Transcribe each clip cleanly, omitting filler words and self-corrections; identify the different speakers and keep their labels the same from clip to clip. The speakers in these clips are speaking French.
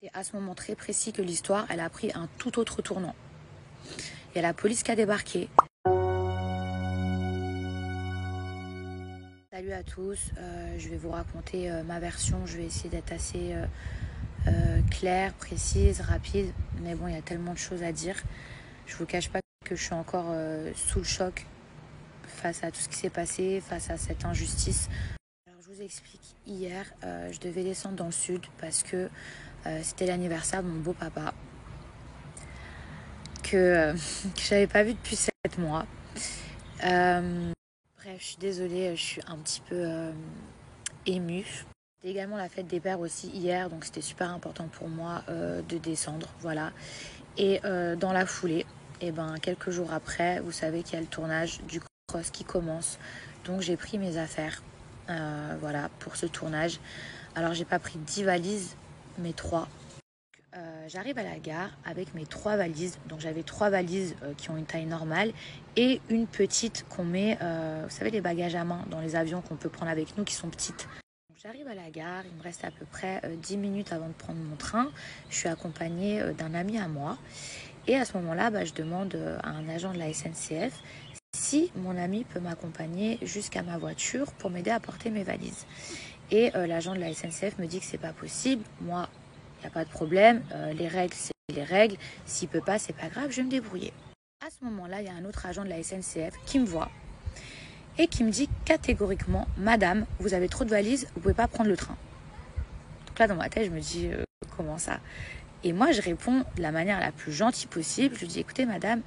Speaker 1: C'est à ce moment très précis que l'histoire, elle a pris un tout autre tournant. Il y a la police qui a débarqué. Salut à tous, je vais vous raconter ma version. Je vais essayer d'être assez claire, précise, rapide. Mais bon, il y a tellement de choses à dire. Je vous cache pas que je suis encore sous le choc face à tout ce qui s'est passé, face à cette injustice. Alors je vous explique. Hier, je devais descendre dans le sud parce que c'était l'anniversaire de mon beau-papa que j'avais pas vu depuis 7 mois. Bref, je suis désolée, je suis un petit peu émue. C'était également la fête des pères aussi hier, donc c'était super important pour moi de descendre, voilà. Et dans la foulée, quelques jours après, vous savez qu'il y a le tournage du Cross qui commence. Donc j'ai pris mes affaires, voilà, pour ce tournage. Alors j'ai pas pris 10 valises, mais 3. J'arrive à la gare avec mes 3 valises. Donc j'avais 3 valises qui ont une taille normale et une petite qu'on met, vous savez, les bagages à main dans les avions qu'on peut prendre avec nous qui sont petites. Donc, j'arrive à la gare, il me reste à peu près 10 minutes avant de prendre mon train. Je suis accompagnée d'un ami à moi. Et à ce moment-là, je demande à un agent de la SNCF si mon ami peut m'accompagner jusqu'à ma voiture pour m'aider à porter mes valises. Et l'agent de la SNCF me dit que c'est pas possible. Moi, il n'y a pas de problème. Les règles, c'est les règles. S'il peut pas, c'est pas grave, je vais me débrouiller. À ce moment-là, il y a un autre agent de la SNCF qui me voit et qui me dit catégoriquement: Madame, vous avez trop de valises, vous pouvez pas prendre le train. Donc là, dans ma tête, je me dis comment ça? Et moi, je réponds de la manière la plus gentille possible. Je dis: écoutez, madame,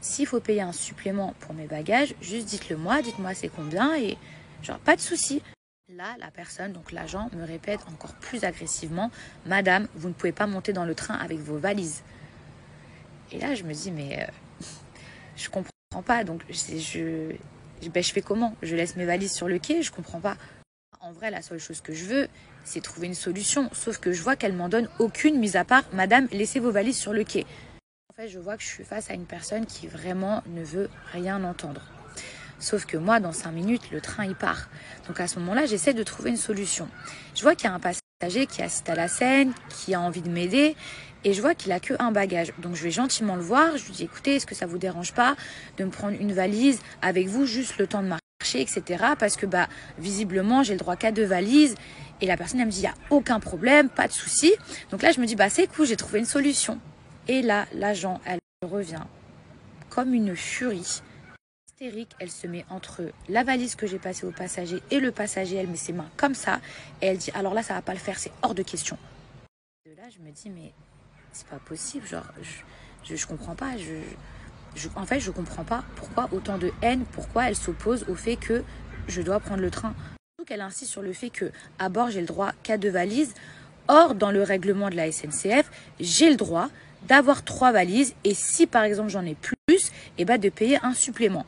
Speaker 1: s'il faut payer un supplément pour mes bagages, juste dites-le moi, dites-moi c'est combien et genre pas de souci. Là, la personne, donc l'agent, me répète encore plus agressivement: Madame, vous ne pouvez pas monter dans le train avec vos valises. Et là, je me dis, mais je comprends pas. Donc, je fais comment? Je laisse mes valises sur le quai? Je comprends pas. En vrai, la seule chose que je veux, c'est trouver une solution. Sauf que je vois qu'elle m'en donne aucune, mis à part: Madame, laissez vos valises sur le quai. En fait, je vois que je suis face à une personne qui vraiment ne veut rien entendre. Sauf que moi, dans 5 minutes, le train, il part. Donc à ce moment-là, j'essaie de trouver une solution. Je vois qu'il y a un passager qui assiste à la scène, qui a envie de m'aider, et je vois qu'il a qu'un bagage. Donc je vais gentiment le voir, je lui dis: écoutez, est-ce que ça vous dérange pas de me prendre une valise avec vous, juste le temps de marcher, etc. Parce que visiblement, j'ai le droit qu'à 2 valises. Et la personne, elle me dit: il n'y a aucun problème, pas de souci. Donc là, je me dis: c'est cool, j'ai trouvé une solution. Et là, l'agent, elle revient comme une furie. Hystérique, elle se met entre la valise que j'ai passée au passager et le passager. Elle met ses mains comme ça et elle dit: alors là, ça va pas le faire, c'est hors de question. De là, je me dis: mais c'est pas possible, genre, je comprends pas. En fait, je comprends pas pourquoi autant de haine, pourquoi elle s'oppose au fait que je dois prendre le train. Surtout qu'elle insiste sur le fait que à bord, j'ai le droit qu'à 2 valises. Or, dans le règlement de la SNCF, j'ai le droit d'avoir 3 valises et si par exemple j'en ai plus, de payer un supplément.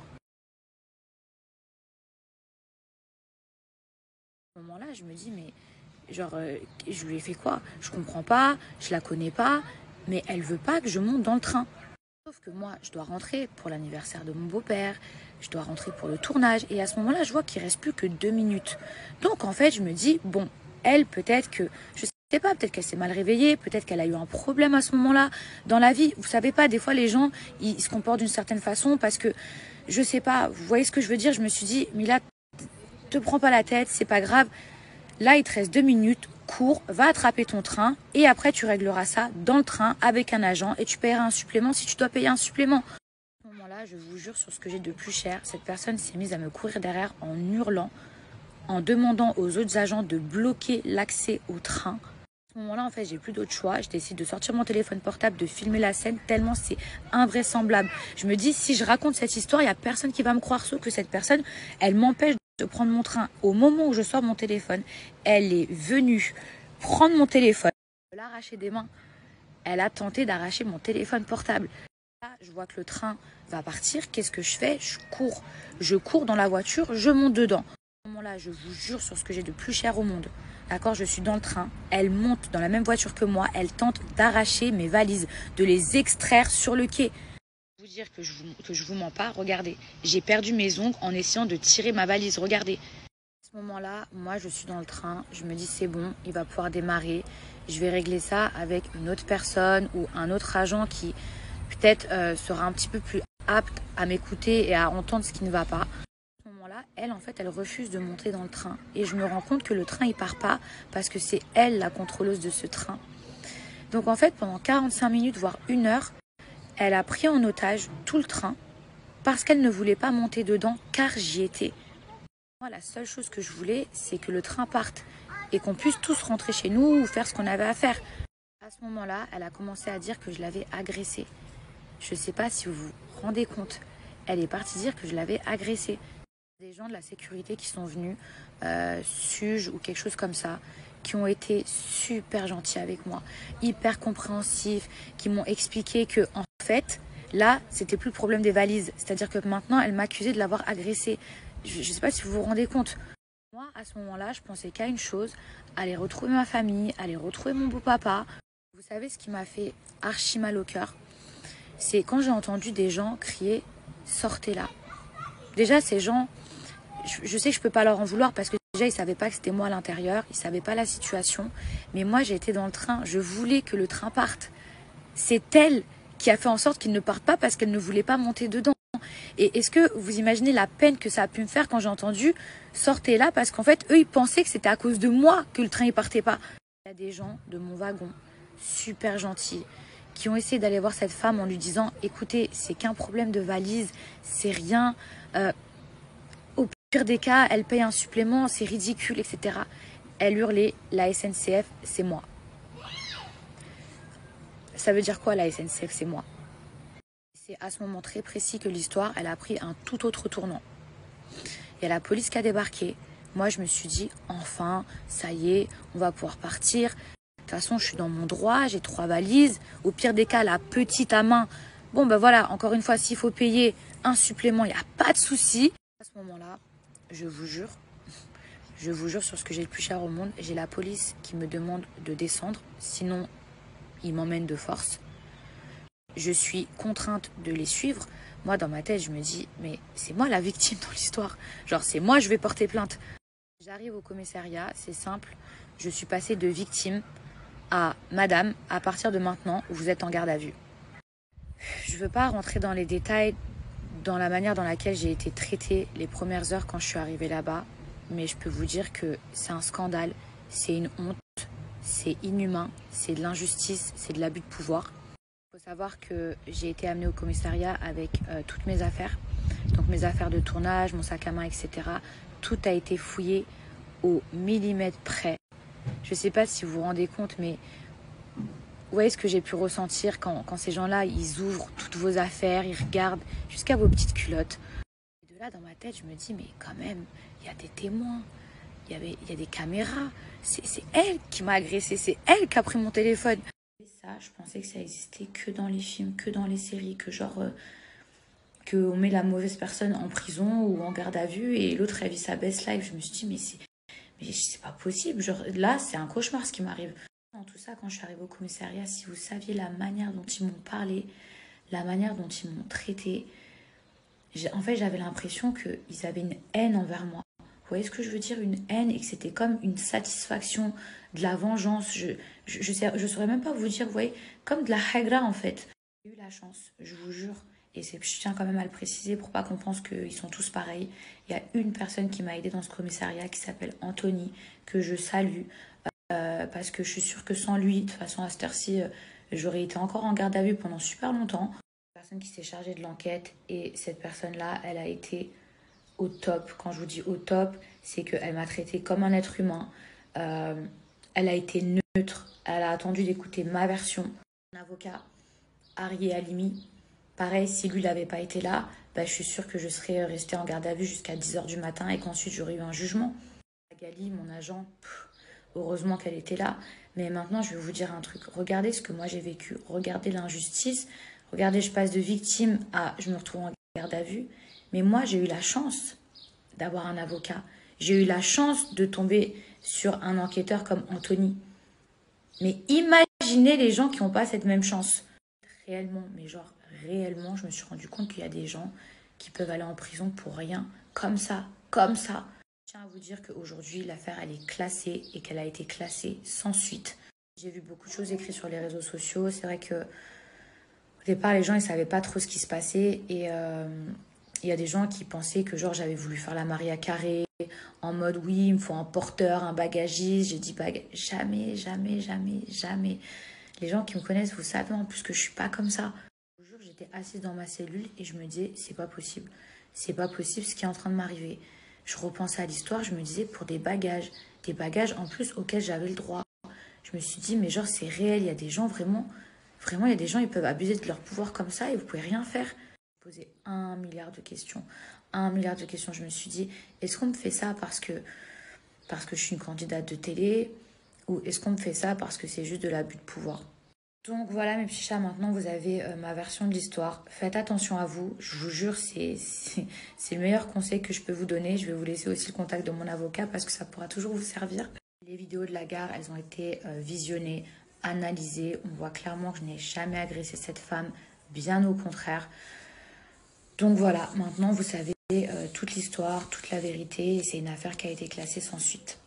Speaker 1: À ce moment-là, je me dis: mais genre, je lui ai fait quoi? Je comprends pas, je la connais pas, mais elle veut pas que je monte dans le train. Sauf que moi, je dois rentrer pour l'anniversaire de mon beau-père, je dois rentrer pour le tournage, et à ce moment-là, je vois qu'il reste plus que 2 minutes. Donc en fait, je me dis: bon, elle, peut-être que, je sais pas, peut-être qu'elle s'est mal réveillée, peut-être qu'elle a eu un problème à ce moment-là dans la vie. Vous savez pas, des fois les gens, ils se comportent d'une certaine façon parce que, je sais pas, vous voyez ce que je veux dire? Je me suis dit: mais là, te prends pas la tête, c'est pas grave. Là, il te reste 2 minutes, cours, va attraper ton train et après tu régleras ça dans le train avec un agent et tu paieras un supplément si tu dois payer un supplément. À ce moment-là, je vous jure sur ce que j'ai de plus cher, cette personne s'est mise à me courir derrière en hurlant, en demandant aux autres agents de bloquer l'accès au train. À ce moment-là, en fait, j'ai plus d'autre choix. Je décide de sortir mon téléphone portable, de filmer la scène tellement c'est invraisemblable. Je me dis: si je raconte cette histoire, il n'y a personne qui va me croire, sauf que cette personne, elle m'empêche de prendre mon train. Au moment où je sors mon téléphone, elle est venue prendre mon téléphone, l'arracher des mains. Elle a tenté d'arracher mon téléphone portable. Là, je vois que le train va partir. Qu'est-ce que je fais? Je cours dans la voiture, je monte dedans. À ce moment-là, je vous jure sur ce que j'ai de plus cher au monde. D'accord, je suis dans le train. Elle monte dans la même voiture que moi. Elle tente d'arracher mes valises, de les extraire sur le quai. Vous dire que je vous mens pas, regardez, j'ai perdu mes ongles en essayant de tirer ma valise, regardez. À ce moment-là, moi je suis dans le train, je me dis: c'est bon, il va pouvoir démarrer, je vais régler ça avec une autre personne ou un autre agent qui peut-être sera un petit peu plus apte à m'écouter et à entendre ce qui ne va pas. À ce moment-là, elle, en fait, elle refuse de monter dans le train. Et je me rends compte que le train, il part pas parce que c'est elle la contrôleuse de ce train. Donc en fait, pendant 45 minutes, voire 1 heure, elle a pris en otage tout le train parce qu'elle ne voulait pas monter dedans car j'y étais. Moi, la seule chose que je voulais, c'est que le train parte et qu'on puisse tous rentrer chez nous ou faire ce qu'on avait à faire. À ce moment-là, elle a commencé à dire que je l'avais agressée. Je ne sais pas si vous vous rendez compte. Elle est partie dire que je l'avais agressée. Des gens de la sécurité qui sont venus, SUGE ou quelque chose comme ça, qui ont été super gentils avec moi, hyper compréhensifs, qui m'ont expliqué que en fait, là, c'était plus le problème des valises. C'est-à-dire que maintenant, elle m'accusait de l'avoir agressée. Je ne sais pas si vous vous rendez compte. Moi, à ce moment-là, je pensais qu'à une chose, aller retrouver ma famille, aller retrouver mon beau-papa. Vous savez ce qui m'a fait archi mal au cœur? C'est quand j'ai entendu des gens crier « Sortez là ». Déjà, ces gens, je sais que je ne peux pas leur en vouloir parce que déjà, ils ne savaient pas que c'était moi à l'intérieur, ils ne savaient pas la situation. Mais moi, j'ai été dans le train, je voulais que le train parte. C'est elle qui a fait en sorte qu'il ne parte pas parce qu'elle ne voulait pas monter dedans. Et est-ce que vous imaginez la peine que ça a pu me faire quand j'ai entendu « Sortez là » parce qu'en fait, eux, ils pensaient que c'était à cause de moi que le train ne partait pas. Il y a des gens de mon wagon, super gentils, qui ont essayé d'aller voir cette femme en lui disant « Écoutez, c'est qu'un problème de valise, c'est rien. Au pire des cas, elle paye un supplément, c'est ridicule, etc. » Elle hurlait « La SNCF, c'est moi. » Ça veut dire quoi la SNCF, c'est moi? C'est à ce moment très précis que l'histoire, elle a pris un tout autre tournant. Il y a la police qui a débarqué. Moi, je me suis dit, enfin, ça y est, on va pouvoir partir. De toute façon, je suis dans mon droit, j'ai 3 valises. Au pire des cas, la petite à main. Bon, ben voilà, encore une fois, s'il faut payer un supplément, il n'y a pas de souci. À ce moment-là, je vous jure sur ce que j'ai le plus cher au monde, j'ai la police qui me demande de descendre. Sinon, ils m'emmènent de force. Je suis contrainte de les suivre. Moi, dans ma tête, je me dis, mais c'est moi la victime dans l'histoire. Genre, c'est moi, je vais porter plainte. J'arrive au commissariat, c'est simple. Je suis passée de victime à madame, à partir de maintenant, vous êtes en garde à vue. Je ne veux pas rentrer dans les détails, dans la manière dans laquelle j'ai été traitée les premières heures quand je suis arrivée là-bas. Mais je peux vous dire que c'est un scandale, c'est une honte, c'est inhumain, c'est de l'injustice, c'est de l'abus de pouvoir. Il faut savoir que j'ai été amenée au commissariat avec toutes mes affaires. Donc mes affaires de tournage, mon sac à main, etc. Tout a été fouillé au millimètre près. Je ne sais pas si vous vous rendez compte, mais vous voyez ce que j'ai pu ressentir quand ces gens-là, ils ouvrent toutes vos affaires, ils regardent jusqu'à vos petites culottes. Et de là, dans ma tête, je me dis, mais quand même, il y a des témoins, il y a des caméras. C'est elle qui m'a agressée, c'est elle qui a pris mon téléphone. Et ça, je pensais que ça existait que dans les films, que dans les séries, que genre... qu'on met la mauvaise personne en prison ou en garde à vue et l'autre elle vit sa best life. Je me suis dit mais c'est pas possible. Genre là c'est un cauchemar ce qui m'arrive. Dans tout ça, quand je suis arrivée au commissariat, si vous saviez la manière dont ils m'ont parlé, la manière dont ils m'ont traité, en fait j'avais l'impression qu'ils avaient une haine envers moi. Vous voyez ce que je veux dire? Une haine et que c'était comme une satisfaction, de la vengeance. Je saurais même pas vous dire, vous voyez, comme de la hagra en fait. J'ai eu la chance, je vous jure. Et je tiens quand même à le préciser pour pas qu'on pense qu'ils sont tous pareils. Il y a une personne qui m'a aidée dans ce commissariat qui s'appelle Anthony, que je salue. Parce que je suis sûre que sans lui, de toute façon à cette heure-ci, j'aurais été encore en garde à vue pendant super longtemps. La personne qui s'est chargée de l'enquête et cette personne-là, elle a été au top. Quand je vous dis au top, c'est qu'elle m'a traité comme un être humain. Elle a été neutre. Elle a attendu d'écouter ma version. Mon avocat, Ari Halimi, pareil, si lui n'avait pas été là, je suis sûre que je serais restée en garde à vue jusqu'à 10h du matin et qu'ensuite j'aurais eu un jugement. Magali, mon agent, heureusement qu'elle était là. Mais maintenant, je vais vous dire un truc. Regardez ce que moi j'ai vécu. Regardez l'injustice. Regardez, je passe de victime à je me retrouve en garde à vue. Mais moi, j'ai eu la chance d'avoir un avocat. J'ai eu la chance de tomber sur un enquêteur comme Anthony. Mais imaginez les gens qui n'ont pas cette même chance. Réellement, mais genre réellement, je me suis rendu compte qu'il y a des gens qui peuvent aller en prison pour rien. Comme ça, comme ça. Je tiens à vous dire qu'aujourd'hui, l'affaire, elle est classée et qu'elle a été classée sans suite. J'ai vu beaucoup de choses écrites sur les réseaux sociaux. C'est vrai que au départ, les gens, ils savaient pas trop ce qui se passait. Et il y a des gens qui pensaient que genre j'avais voulu faire la Maria Carré en mode oui, il me faut un porteur, un bagagiste. J'ai dit jamais, jamais, jamais, jamais. Les gens qui me connaissent, vous savez en plus que je suis pas comme ça. Un jour, j'étais assise dans ma cellule et je me disais c'est pas possible. C'est pas possible ce qui est en train de m'arriver. Je repensais à l'histoire, je me disais pour des bagages en plus auxquels j'avais le droit. Je me suis dit mais genre c'est réel, il y a des gens vraiment, vraiment il y a des gens ils peuvent abuser de leur pouvoir comme ça et vous pouvez rien faire. Poser 1 milliard de questions. 1 milliard de questions. Je me suis dit, est-ce qu'on me fait ça parce que je suis une candidate de télé ou est-ce qu'on me fait ça parce que c'est juste de l'abus de pouvoir? Donc voilà mes petits chats, maintenant vous avez ma version de l'histoire. Faites attention à vous, je vous jure, c'est le meilleur conseil que je peux vous donner. Je vais vous laisser aussi le contact de mon avocat parce que ça pourra toujours vous servir. Les vidéos de la gare, elles ont été visionnées, analysées. On voit clairement que je n'ai jamais agressé cette femme, bien au contraire. Donc voilà, maintenant vous savez toute l'histoire, toute la vérité et c'est une affaire qui a été classée sans suite.